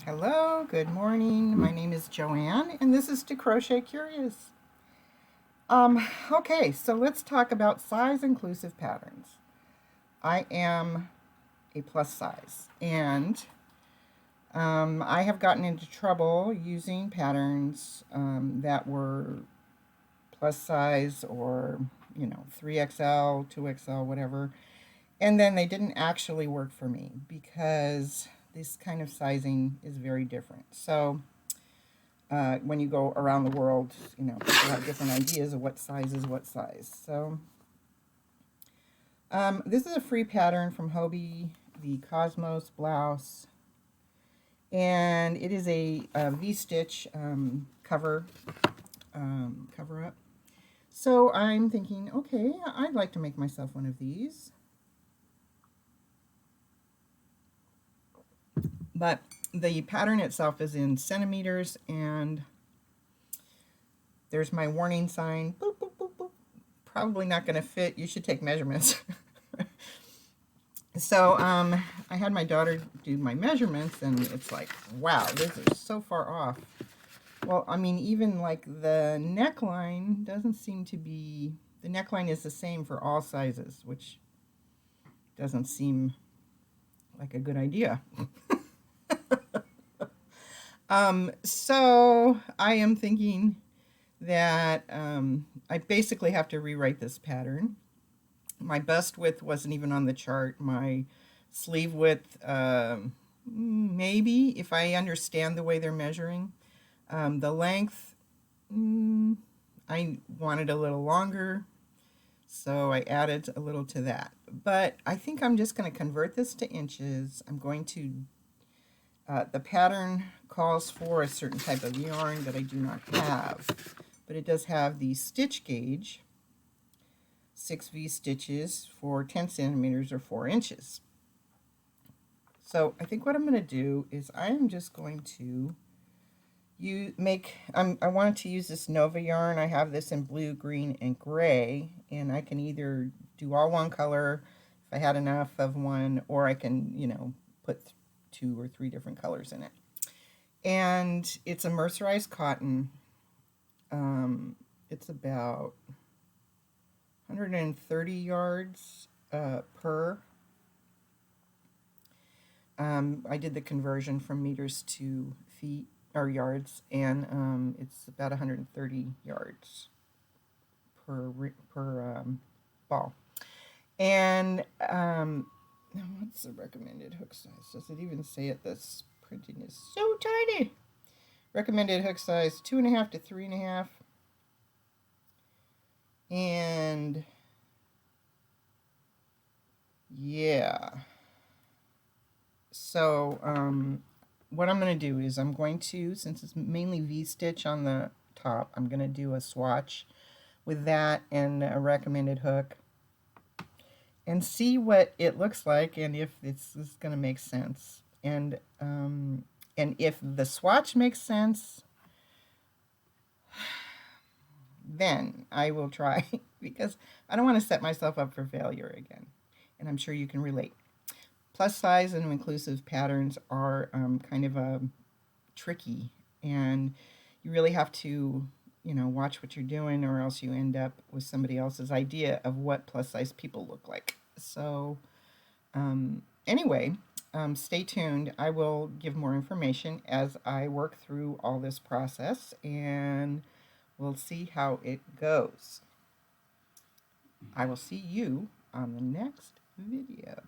Hello, good morning. My name is Joanne, and this is To Crochet Curious. Okay, so let's talk about size inclusive patterns. I am a plus size, and I have gotten into trouble using patterns that were plus size or 3XL, 2XL, whatever, and then they didn't actually work for me because this kind of sizing is very different. So when you go around the world, people have different ideas of what size is what size. So this is a free pattern from Hobbii, the Cosmos blouse, and it is a V-stitch cover up. So I'm thinking, okay, I'd like to make myself one of these, but the pattern itself is in centimeters, and there's my warning sign. Boop, boop, boop, boop. Probably not going to fit. You should take measurements. So I had my daughter do my measurements, and it's like, wow, this is so far off. Well, I mean, even like the neckline doesn't seem to be, the neckline is the same for all sizes, which doesn't seem like a good idea. So I am thinking that I basically have to rewrite this pattern. My bust width wasn't even on the chart. My sleeve width, maybe, if I understand the way they're measuring. The length, I wanted a little longer, so I added a little to that. But I think I'm just going to convert this to inches. I'm going to, the pattern calls for a certain type of yarn that I do not have, but it does have the stitch gauge, 6 V stitches for 10 centimeters or 4 inches. So I think what I'm going to do is I am just going to I wanted to use this Nova yarn. I have this in blue, green, and gray, and I can either do all one color if I had enough of one, or I can, put 2 or 3 different colors in it. And it's a mercerized cotton. It's about 130 yards per. I did the conversion from meters to feet or yards, and it's about 130 yards per ball. And what's the recommended hook size? Does it even say it? This printing is so tiny. Recommended hook size 2.5 to 3.5. And yeah. So what I'm going to do is I'm going to, since it's mainly V-stitch on the top, I'm going to do a swatch with that and a recommended hook and see what it looks like and if this is going to make sense. And if the swatch makes sense, then I will try because I don't want to set myself up for failure again. And I'm sure you can relate. Plus size and inclusive patterns are kind of tricky, and you really have to, watch what you're doing, or else you end up with somebody else's idea of what plus size people look like. So anyway, stay tuned. I will give more information as I work through all this process, and we'll see how it goes. I will see you on the next video.